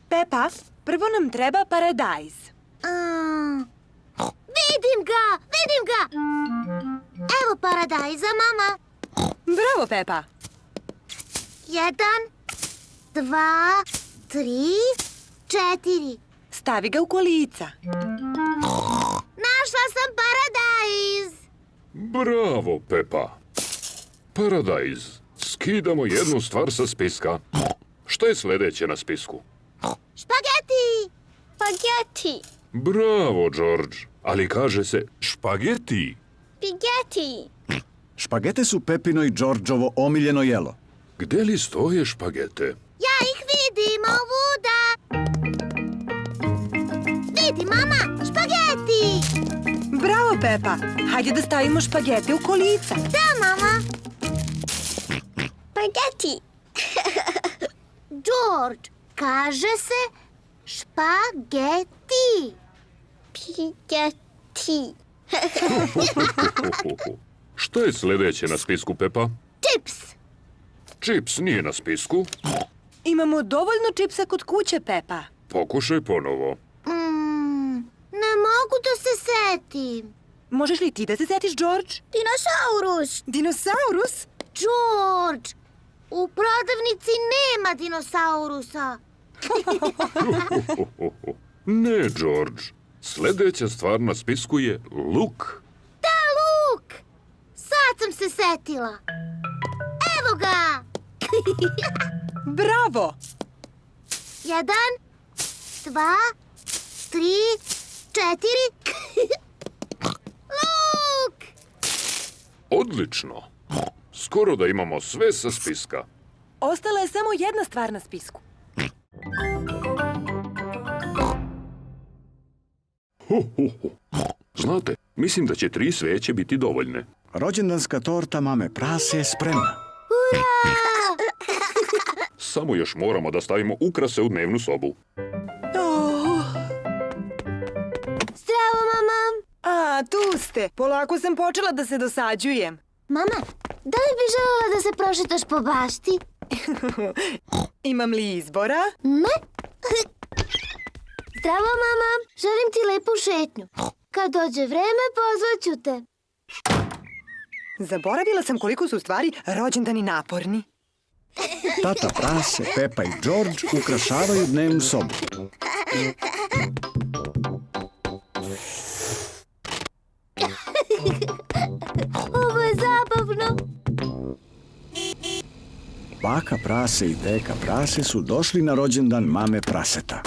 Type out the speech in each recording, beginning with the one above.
Pepa, prvo nam treba paradajz. Vidim ga! Evo paradajza, mama. Bravo, Pepa. 1, 2, 3, 4. Stavi ga u kolica. Našla sam paradajz! Bravo, Pepa. Paradajz. Skidamo jednu stvar sa spiska. Šta je sljedeće na spisku? Špageti! Spageti! Bravo, George. Ali kaže se špageti. Spageti! Špagete su Pepino i Đorđovo omiljeno jelo. Gde li stoje špagete? Ja ih vidim ovuda! Vidi, mama! Špageti! Bravo, Pepa. Hajde da stavimo špagete u kolica. Da, mama! Spageti! George, kaže se špageti. Spageti. Šta je sljedeće na spisku, Pepa? Čips. Čips nije na spisku. Imamo dovoljno čipsa kod kuće, Pepa. Pokušaj ponovo. Ne mogu da se setim. Možeš li ti da se setiš, George? Dinosaurus. Dinosaurus? George, u prodavnici nema dinosaurusa. Ne, George. Sljedeća stvar na spisku je luk. Da, luk! Sad sam se setila. Evo ga! Bravo! 1, 2, 3, 4. Luk! Odlično. Skoro da imamo sve sa spiska. Ostala je samo jedna stvar na spisku. Znate, mislim da će 3 sveće biti dovoljne. Rođendanska torta mame Prase je spremna. Samo još moramo da stavimo ukrase u dnevnu sobu. Zdravo, mama! A, tu ste. Polako sam počela da se dosađujem. Mama, da li bi želela da se prošetaš po bašti? Imam li izbora? Ne? Zdravo, mama! Želim ti lepu šetnju. Kad dođe vreme, pozvaću te. Zaboravila sam koliko su u stvari rođendani naporni. Tata Prase, Pepa i George ukrašavaju dnevnu sobu. Ovo je zabavno. Baka Prase i deka Prase su došli na rođendan mame Praseta.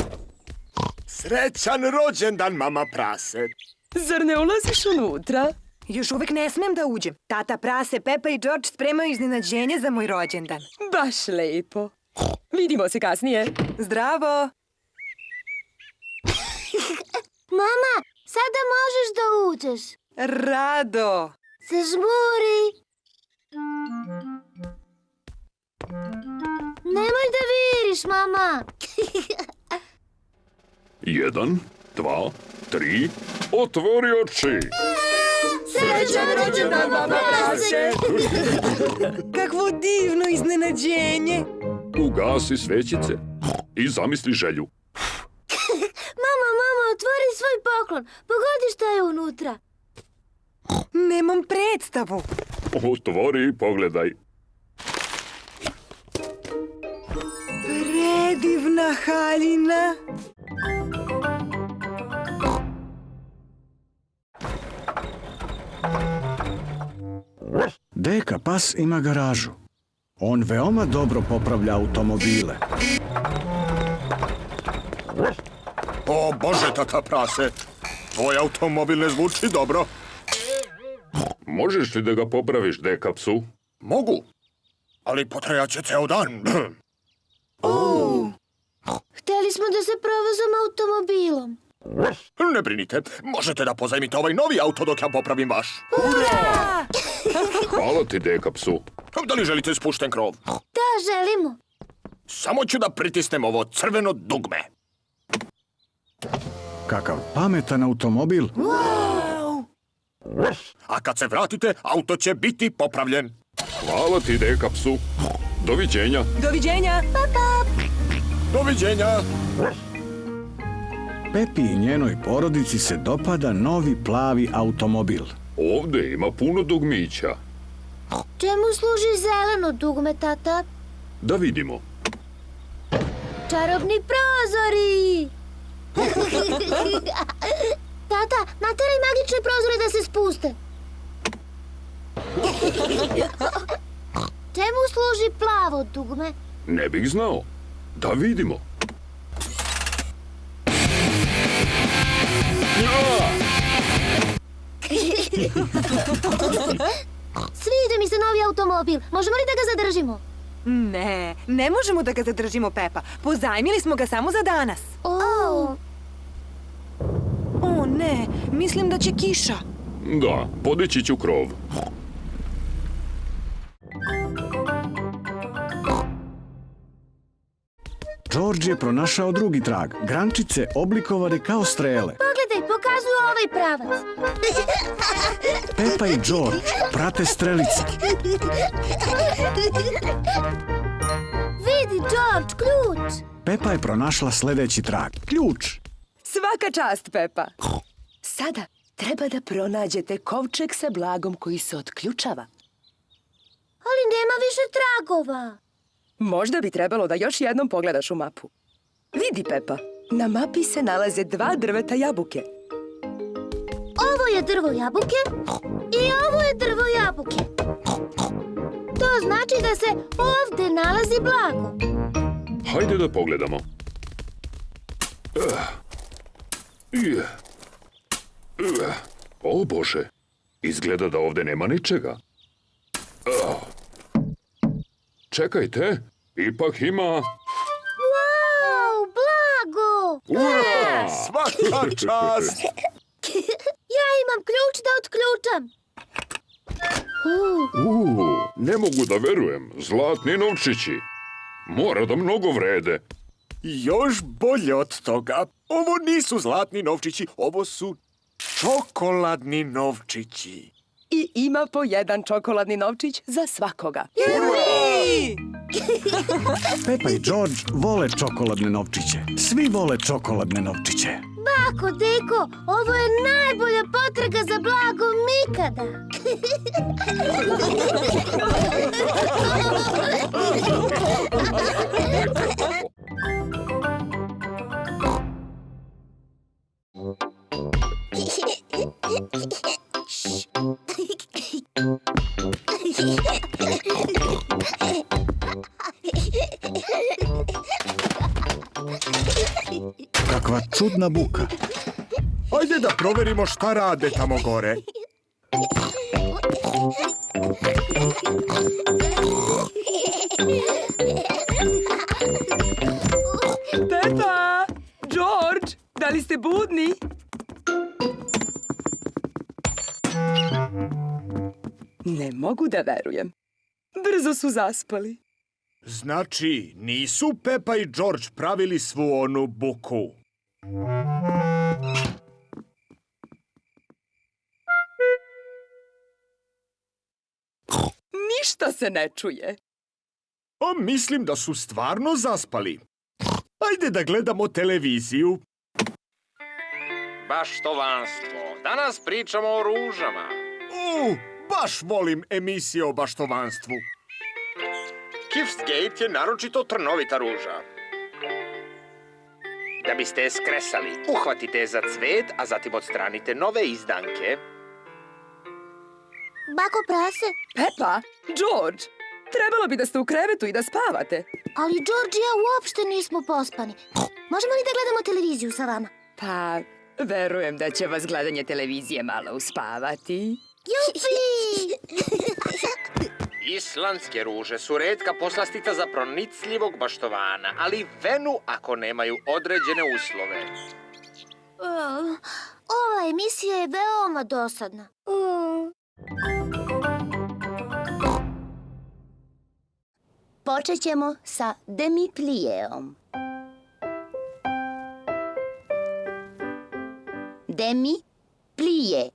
Srećan rođendan, mama Prase. Zar ne ulaziš unutra? Još uvek ne smem da uđem. Tata Prase, Pepa i George spremaju iznenađenje za moj rođendan. Baš lepo. Vidimo se kasnije. Zdravo! Mama, sada možeš da uđeš. Rado! Zažmuri. Nemoj da viriš, mama. 1, 2, 3, otvori oči! Srećan rođendan, mama Prase. Kakvo divno iznenađenje! Ugasi svećice i zamisli želju. Mama, otvori svoj poklon. Pogodi šta je unutra. Nemam predstavu. Otvori i pogledaj. Predivna haljina. Deka Pas ima garažu. On veoma dobro popravlja automobile. O Bože, tata Prase, tvoj automobil ne zvuči dobro. Možeš li da ga popraviš, deka psu? Mogu, ali potrajaće ceo dan. Hteli smo da se provozamo automobilom. Ne brinite, možete da pozajmite ovaj novi auto dok ja popravim vaš. Hvala ti, deka psu. Da li želite spušten krov? Da, želimo. Samo ću da pritisnem ovo crveno dugme. Kakav pametan automobil. A kad se vratite, auto će biti popravljen. Hvala ti, deka psu. Doviđenja. Doviđenja! Doviđenja. Pepi i njenoj porodici se dopada novi plavi automobil. Ovde ima puno dugmića. Čemu služi zeleno dugme, tata? Da vidimo. Čarobni prozori! Tata, nateraj magične prozore da se spuste. Čemu služi plavo dugme? Ne bih znao. Da vidimo. Sviđa mi se novi automobil. Možemo li da ga zadržimo? Ne, ne možemo da ga zadržimo, Pepa. Pozajmili smo ga samo za danas. O ne, mislim da će kiša. Da, podići ću krov. George je pronašao drugi trag. Grančice oblikovane kao strele. Pogledaj, pokazuju ovaj pravac. Pepa i George prate strelice. Vidi, George, ključ. Pepa je pronašla sledeći trag. Ključ. Svaka čast, Pepa. Sada treba da pronađete kovčeg sa blagom koji se otključava. Ali nema više tragova. Možda bi trebalo da još jednom pogledaš u mapu. Vidi, Pepa, na mapi se nalaze 2 drveta jabuke. Ovo je drvo jabuke i ovo je drvo jabuke. To znači da se ovde nalazi blago. Hajde da pogledamo. O Bože, izgleda da ovde nema ničega. Čekajte, ipak ima... Wow, blago! Ura! Svaka čast. Ja imam ključ da otključam. Ne mogu da verujem, zlatni novčići. Mora da mnogo vrede. Još bolje od toga. Ovo nisu zlatni novčići, ovo su čokoladni novčići. I ima po 1 čokoladni novčić za svakoga. Pepa i George vole čokoladne novčiće. Svi vole čokoladne novčiće. Bako, deko, ovo je najbolja potraga za blagom ikada. Kakva čudna buka. Ajde da proverimo šta rade tamo gore. Pepa! George! Da li ste budni? Ne mogu da verujem. Brzo su zaspali. Znači, nisu Pepa i George pravili svu onu buku. Ništa se ne čuje. A mislim da su stvarno zaspali. Ajde da gledamo televiziju. Baštovanstvo. Danas pričamo o ružama. Baš volim emisije o baštovanstvu. Kifsgate je naročito trnovita ruža. Da biste je skresali, uhvatite je za cvet, a zatim odstranite nove izdanke. Bako prase, Pepa! George! Trebalo bi da ste u krevetu i da spavate. ali George i ja uopšte nismo pospani. Možemo li da gledamo televiziju sa vama? Pa, verujem da će vas gledanje televizije malo uspavati. Jupi! Islandske ruže su retka poslastica za pronicljivog baštovana, ali venu ako nemaju određene uslove. Ova emisija je veoma dosadna. Počet ćemo sa demi-plijeom. Demi-plije.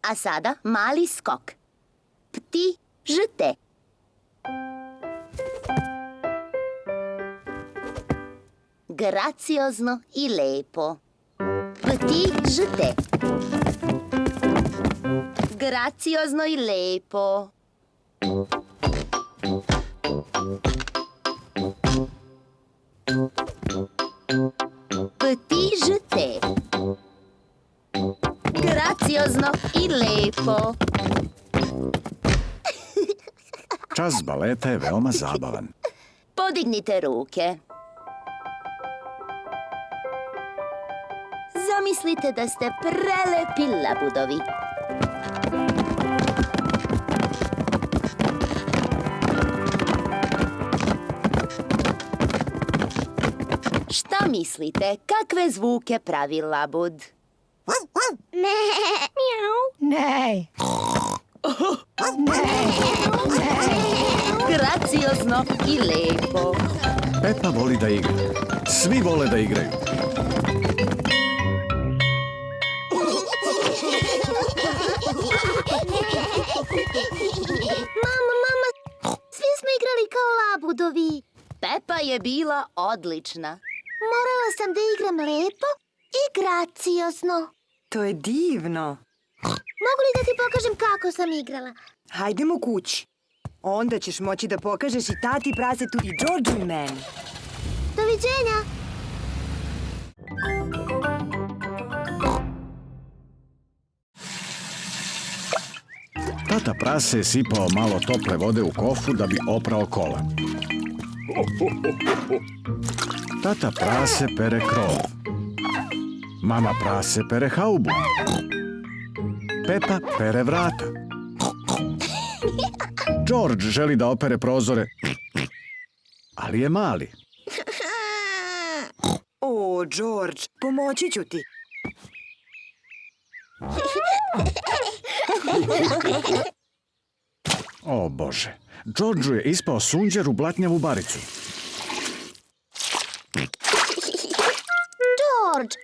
A sada mali skok. Pti, jeté. Graciozno i lepo. Petit jeté. Graciozno i lepo. Petit jeté. Graciozno i lepo. Čas baleta je veoma zabavan. Podignite ruke. Zamislite da ste prelepi labudovi. Šta mislite, kakve zvuke pravi labud? Nej. Graciozno i lepo. Pepa voli da igra. Svi vole da igraju. Mama, svi smo igrali kao labudovi. Pepa je bila odlična. Morala sam da igram lepo i graciozno. To je divno. Mogu li da ti pokažem kako sam igrala? Hajdemo kući. Onda ćeš moći da pokažeš i tati prasetu i Đorđu i meni. Doviđenja. Tata prase je sipao malo tople vode u kofu da bi oprao kola. Tata prase pere krov. Mama prase pere haubu. Pepa pere vrata. George želi da opere prozore, ali je mali. O, George, pomoći ću ti. O Bože, Georgeu je ispao sunđer u blatnjavu baricu. George,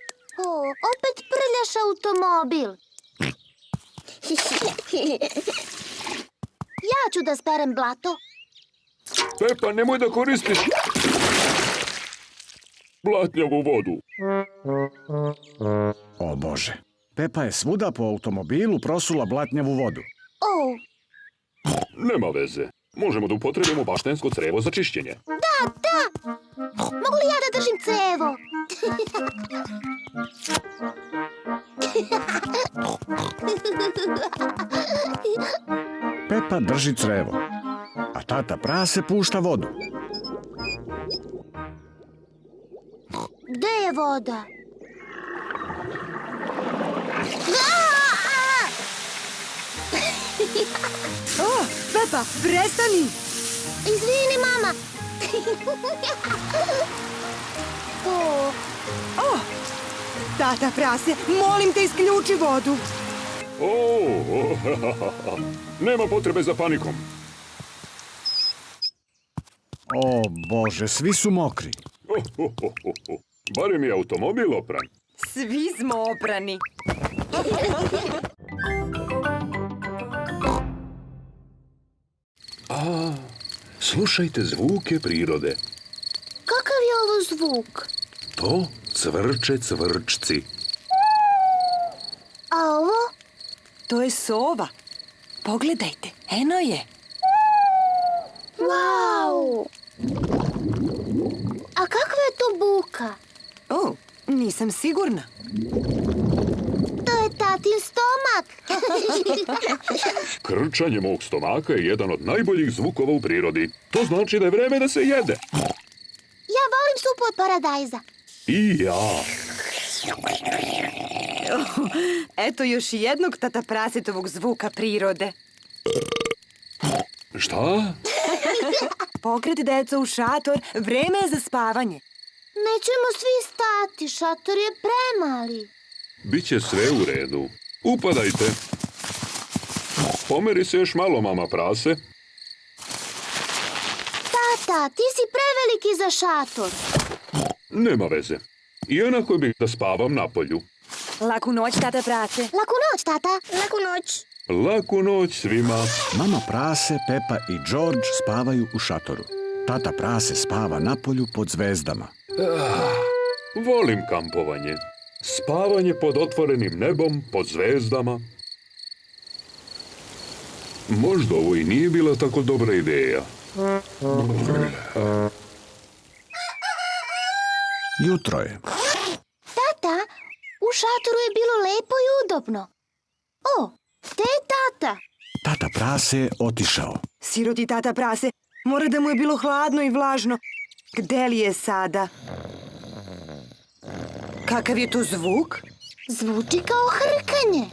opet prljaš automobil. Ja ću da sperem blato. Pepa, nemoj da koristiš blatnjavu vodu. O Bože, Pepa je svuda po automobilu prosula blatnjavu vodu. O, Nema veze. Možemo da upotrebimo baštensko crevo za čišćenje. da! Mogu li ja da držim crevo? Pepa drži crevo, a tata prase pušta vodu. Gde je voda? O, Pepa, prestani! Izvini, mama. O, tata prase, molim te isključi vodu. Nema potrebe za panikom. O Bože, svi su mokri. Barem je automobil opran. Svi smo oprani. Slušajte zvuke prirode. Kakav je ovo zvuk? To cvrče cvrčci. A ovo? To je sova. Pogledajte, eno je. Wow! A kakva je to buka? O, nisam sigurna. To je tatin stomak. Krčanje mog stomaka je jedan od najboljih zvukova u prirodi. To znači da je vreme da se jede. Ja volim supu od paradajza. I ja. Eto još jednog tata prasetovog zvuka prirode. Šta? Pokret deca u šator, vreme je za spavanje. Nećemo svi stati, šator je premali. Biće sve u redu. Upadajte. Pomeri se još malo, mama prase. Tata, ti si preveliki za šator. Nema veze. Iako bih da spavam napolju. Laku noć, tata prase. Laku noć, tata. Laku noć. Laku noć svima. Mama prase, Pepa i George spavaju u šatoru. Tata prase spava napolju pod zvezdama. Volim kampovanje. Spavanje pod otvorenim nebom, pod zvezdama. Možda ovo i nije bila tako dobra ideja. Jutro je. Tata, u šatoru je bilo lepo i udobno. O, te je tata. Tata prase je otišao. Siroti tata prase, mora da mu je bilo hladno i vlažno. Gde li je sada? Kakav je to zvuk? Zvuči kao hrkanje.